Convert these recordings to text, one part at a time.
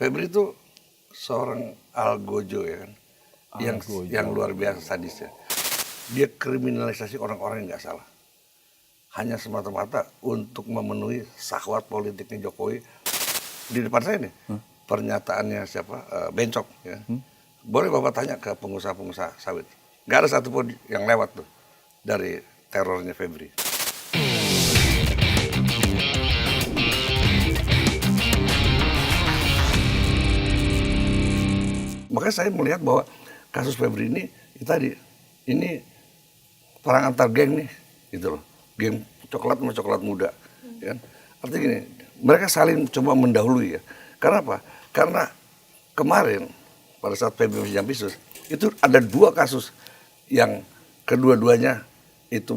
Febri itu seorang algojo ya kan, yang luar biasa sadisnya. Dia kriminalisasi orang-orang yang nggak salah, hanya semata-mata untuk memenuhi syahwat politiknya Jokowi. Di depan saya nih, pernyataannya siapa, Bencok ya. Boleh Bapak tanya ke pengusaha-pengusaha sawit, nggak ada satupun yang lewat tuh dari terornya Febri. Makanya saya melihat bahwa kasus Febri ini ini perang antar geng nih, gitu loh, geng coklat sama coklat muda, ya kan? Artinya gini, mereka saling coba mendahului ya. Karena apa? Karena kemarin pada saat Febri masih Jampisus itu ada 2 kasus yang kedua-duanya itu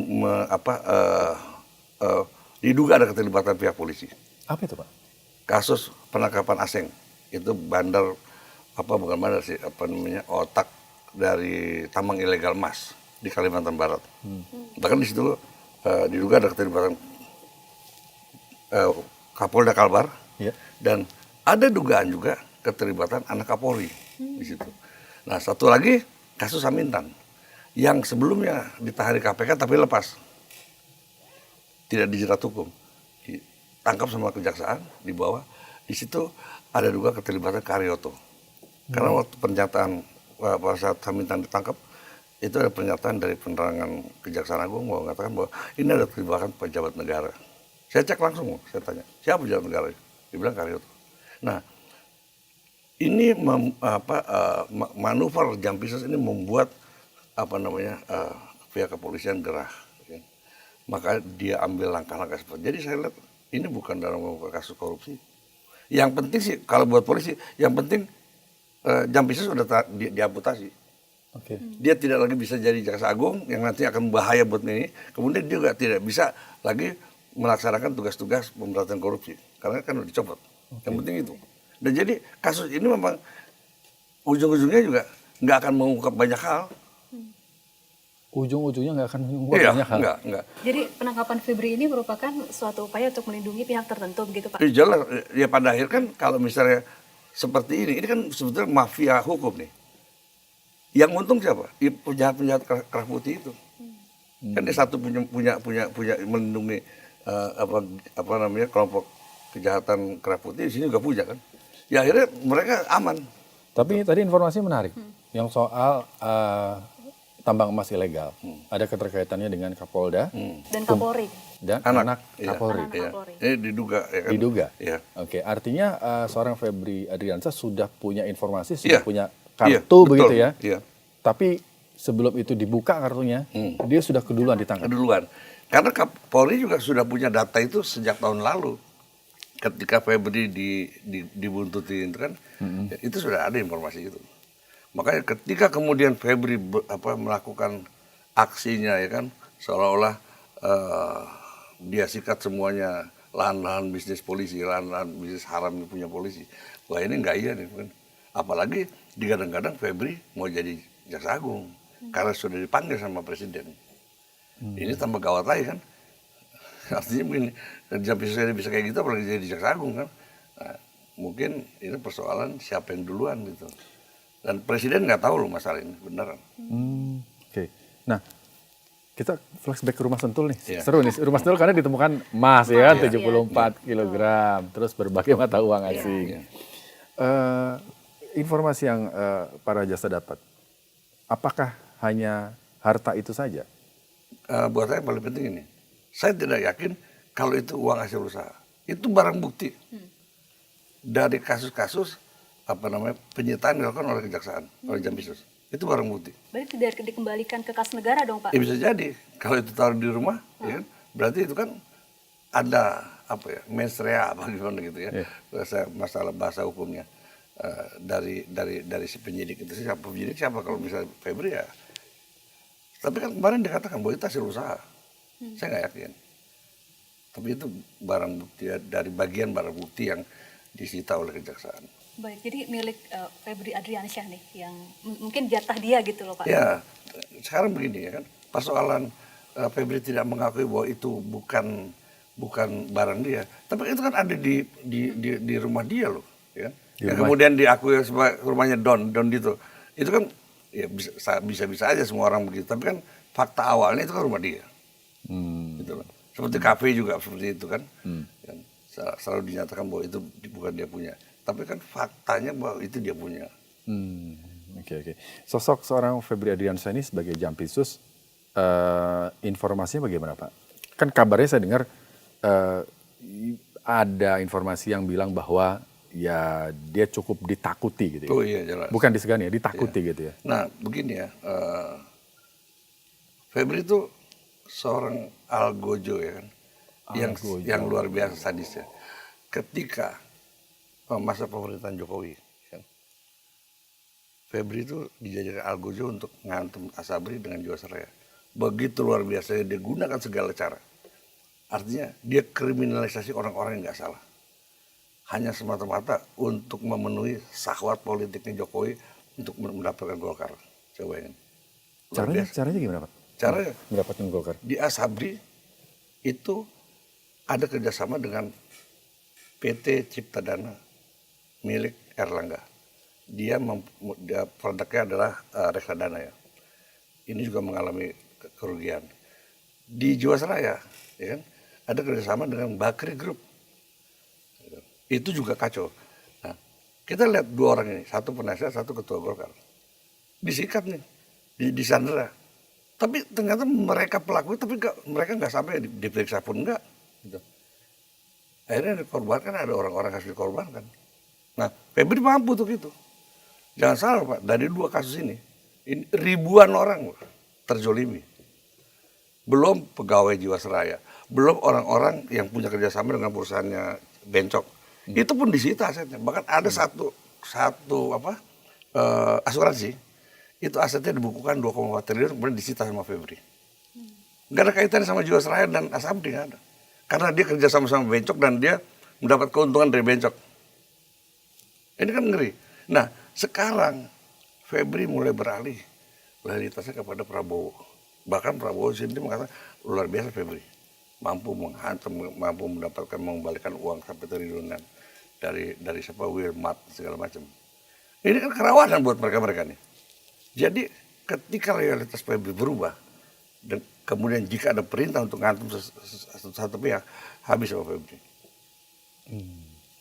diduga ada keterlibatan pihak polisi. Apa itu Pak? Kasus penangkapan Aseng, itu bandar bukan bandar sih, otak dari tambang ilegal emas di Kalimantan Barat. Bahkan di situ diduga ada keterlibatan Kapolda Kalbar, dan ada dugaan juga keterlibatan anak Kapolri di situ. Nah, satu lagi kasus Samintan yang sebelumnya ditahan di KPK tapi lepas, tidak dijerat hukum, ditangkap sama kejaksaan, dibawa. Di situ ada juga keterlibatan Karyoto. Karena waktu pernyataan pada saat Samintan ditangkap, itu ada pernyataan dari penerangan Kejaksaan Agung bahwa mengatakan bahwa ini ada keterlibatan pejabat negara. Saya cek langsung, saya tanya, siapa pejabat negara? Dia bilang Karyoto. Nah, ini manuver Jampisus ini membuat pihak kepolisian gerah. Ya. Maka dia ambil langkah-langkah seperti. Jadi saya lihat ini bukan dalam kasus korupsi. Yang penting sih kalau buat polisi, yang penting Jampisus sudah diamputasi. Okay. Dia tidak lagi bisa jadi jaksa agung yang nanti akan bahaya buat ini. Kemudian dia juga tidak bisa lagi melaksanakan tugas-tugas pemberantasan korupsi karena kan udah dicopot. Yang penting itu. Dan jadi kasus ini memang ujung-ujungnya juga nggak akan mengungkap banyak hal. Ujung-ujungnya nggak akan mengungkap banyak hal. Enggak. Jadi penangkapan Febri ini merupakan suatu upaya untuk melindungi pihak tertentu begitu Pak? Jelas. Ya pada akhir kan kalau misalnya seperti ini kan sebetulnya mafia hukum nih. Yang untung siapa? Ya, penjahat-penjahat kerah putih itu. Kan dia satu punya melindungi kelompok kejahatan kerah putih, di sini juga punya kan. Ya akhirnya mereka aman. Tapi tadi informasi menarik yang soal tambang emas ilegal. Ada keterkaitannya dengan Kapolda dan Kapolri. Dan anak Kapolri. Iya. Ini diduga ya kan. Diduga. Iya. Oke, artinya seorang Febri Adriansyah sudah punya informasi, sudah punya Iya, kartu betul. begitu ya. Iya. Tapi sebelum itu dibuka kartunya, dia sudah keduluan ditangkap. Keduluan. Karena Kapolri juga sudah punya data itu sejak tahun lalu. Ketika Febri dibuntutin itu kan, itu sudah ada informasi itu. Makanya ketika kemudian Febri melakukan aksinya ya kan, seolah-olah dia sikat semuanya lahan-lahan bisnis polisi, lahan-lahan bisnis haram yang punya polisi. Wah ini enggak iya nih kan. Apalagi digadang-gadang Febri mau jadi jaksa agung karena sudah dipanggil sama presiden. Ini tambah gawat lagi kan. Artinya begini, Jampisus bisa kayak gitu apalagi jadi jaksa agung kan. Nah, mungkin ini persoalan siapa yang duluan gitu. Dan presiden nggak tahu loh masalah ini beneran. Oke. Nah, kita flashback ke Rumah Sentul nih. Iya. Seru nih, Rumah Sentul karena ditemukan emas ya kan, 74 kilogram, terus berbagai mata uang asing. Informasi yang para jasa dapat, apakah hanya harta itu saja? Buat saya paling penting ini, saya tidak yakin kalau itu uang hasil usaha. Itu barang bukti dari kasus-kasus penyitaan dilakukan oleh kejaksaan, oleh Jampisus. Itu barang bukti. Berarti tidak dikembalikan ke kas negara dong Pak? Ya bisa jadi. Kalau itu taruh di rumah, ya kan, berarti itu kan ada mens rea gimana gitu ya. Masalah bahasa hukumnya dari si penyidik itu siapa kalau misalnya Febri ya. Tapi kan kemarin dikatakan bahwa itu hasil usaha. Saya nggak yakin. Tapi itu barang bukti dari bagian barang bukti yang disita oleh kejaksaan. Baik, jadi milik Febri Adriansyah nih, yang mungkin jatah dia gitu loh Pak. Ya, sekarang begini ya kan, persoalan Febri tidak mengakui bahwa itu bukan barang dia, tapi itu kan ada di rumah dia loh, ya. Di yang rumah. kemudian diakui sebagai rumahnya Don Dito. Itu kan ya bisa aja semua orang begitu. Tapi kan fakta awalnya itu kan rumah dia. Gitu loh. Seperti kafe juga seperti itu kan. Kan selalu dinyatakan bahwa itu bukan dia punya. Tapi kan faktanya bahwa itu dia punya. Oke. Sosok seorang Febri Adriansyah ini sebagai Jampitsus, informasinya bagaimana Pak? Kan kabarnya saya dengar ada informasi yang bilang bahwa ya dia cukup ditakuti gitu ya. Oh iya jelas. Bukan disegani ya, ditakuti gitu ya. Nah begini ya, Febri itu seorang algojo ya kan, yang luar biasa sadisnya. Ketika masa pemerintahan Jokowi, kan, Febri itu dijadikan algojo untuk ngantem Asabri dengan Jiwasraya. Begitu luar biasa, dia gunakan segala cara. Artinya dia kriminalisasi orang-orang yang nggak salah. Hanya semata-mata untuk memenuhi syahwat politiknya Jokowi untuk mendapatkan Golkar. Coba ini. Caranya gimana Pak? Caranya Mendapatkan Golkar. di Asabri itu ada kerjasama dengan PT Cipta Dana milik Erlangga. Dia produknya adalah reksadana ya. Ini juga mengalami kerugian. Di Jiwasraya, ya kan, ada kerjasama dengan Bakri Group. Itu juga kacau. Nah, kita lihat dua orang ini, satu penasihat, satu ketua Golkar. Disikat nih, disandera. Tapi ternyata mereka pelaku, tapi mereka nggak sampai diperiksa pun enggak. Gitu. Akhirnya dikorbankan, ada orang-orang yang harus dikorbankan. Nah, Febri mampu untuk itu. Jangan salah Pak, dari dua kasus ini ribuan orang terzolimi. Belum pegawai Jiwasraya, belum orang-orang yang punya kerjasama dengan perusahaannya Bencok. Itu pun disita asetnya. Bahkan ada satu asuransi, itu asetnya dibukukan 2,4 triliun kemudian disita sama Febri. Nggak ada kaitannya sama Jiwasraya dan Asabri, nggak ada. Karena dia kerja sama Bencok dan dia mendapat keuntungan dari Bencok. Ini kan ngeri. Nah, sekarang Febri mulai beralih loyalitasnya kepada Prabowo. Bahkan Prabowo sendiri mengatakan luar biasa Febri. Mampu menghantam, mampu mendapatkan mengembalikan uang sampai triliunan dari siapa Wilmart segala macam. Ini kan kerawanan buat mereka nih. Jadi ketika loyalitas Febri berubah dan kemudian jika ada perintah untuk ngantum satu pihak, habis sama Febri.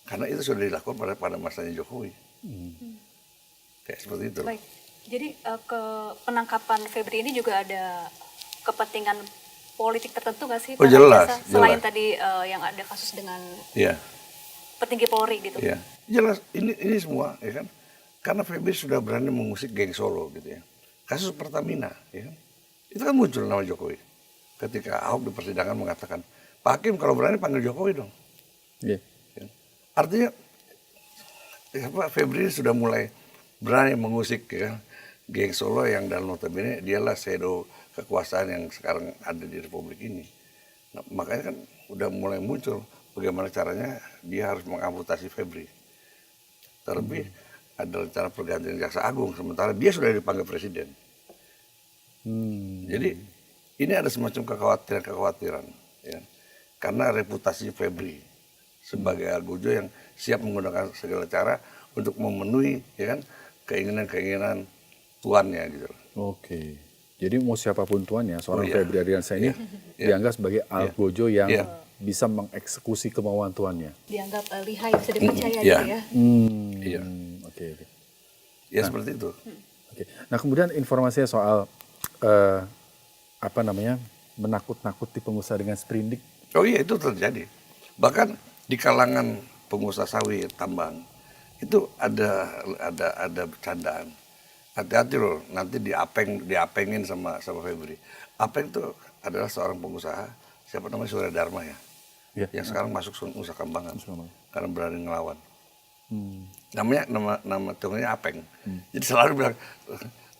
Karena itu sudah dilakukan pada masanya Jokowi. Kayak seperti itu. Baik. Jadi ke penangkapan Febri ini juga ada kepentingan politik tertentu nggak sih? Oh, Pak jelas, Adriansyah? Selain jelas. tadi yang ada kasus dengan Iya. petinggi Polri gitu. Iya. Jelas ini semua ya kan. Karena Febri sudah berani mengusik geng Solo gitu ya. Kasus Pertamina ya kan. Itu kan muncul nama Jokowi. Ketika Ahok di persidangan mengatakan, Pak Hakim kalau berani panggil Jokowi dong. Iya. Ya. Artinya Febri sudah mulai berani mengusik ya kan, geng Solo yang dalam notabene dialah shadow kekuasaan yang sekarang ada di Republik ini. Nah, makanya kan udah mulai muncul bagaimana caranya dia harus mengamputasi Febri. Terlebih ada rencana pergantian Jaksa Agung sementara dia sudah dipanggil Presiden. Jadi ini ada semacam kekhawatiran ya. Karena reputasi Febri sebagai algojo yang siap menggunakan segala cara untuk memenuhi ya kan keinginan-keinginan tuannya gitu. Oke. Jadi mau siapapun tuannya, seorang Oh, iya. Febri Adriansyah ini dianggap sebagai algojo yang bisa mengeksekusi kemauan tuannya. Dianggap lihai, bisa dipercaya Iya. gitu ya. Iya. Oke. Ya seperti itu. Oke. Nah kemudian informasinya soal menakut-nakuti pengusaha dengan sprindik. Oh iya itu terjadi. Bahkan di kalangan pengusaha sawit tambang itu ada bercandaan. Hati-hati loh, nanti diapengin sama Febri. Apeng itu adalah seorang pengusaha, siapa namanya Surya Dharma ya, yang sekarang masuk Nusa Kambangan karena berani ngelawan. Nama tunggalnya Apeng. Jadi selalu bilang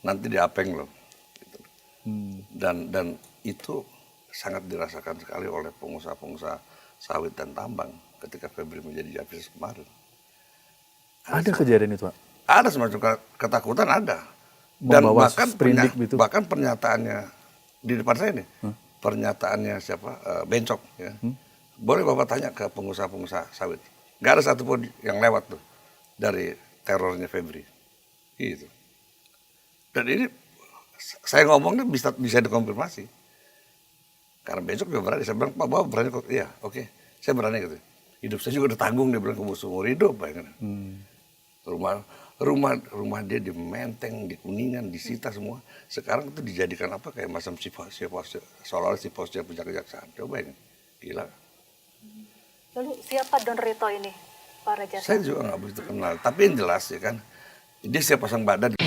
nanti diapeng loh. Gitu. Dan itu sangat dirasakan sekali oleh pengusaha-pengusaha sawit dan tambang ketika Febri menjadi Jampitsus kemarin. Ada kejadian itu Pak? Ada semacam ketakutan ada. Dan Membawa sprindik itu. bahkan pernyataannya di depan saya nih, pernyataannya siapa Bencok ya. Boleh Bapak tanya ke pengusaha-pengusaha sawit. Nggak ada satupun yang lewat tuh. dari terornya Febri. Gitu. Dan ini saya ngomongnya bisa dikonfirmasi. Karena besok dia berani, saya bilang, Pak Bapak berani kok? Iya, oke, saya berani gitu. Hidup saya juga udah tanggung, dia bilang, kamu seumur hidup. Rumah dia di Menteng, di Kuningan, disita semua. Sekarang itu dijadikan apa, kayak macam seolah-olah siposnya penjaga kejaksaan. Coba ini, gila. Lalu siapa Don Rito ini, Pak Rajasa? Saya juga nggak begitu kenal, tapi yang jelas ya kan, dia siap pasang badan.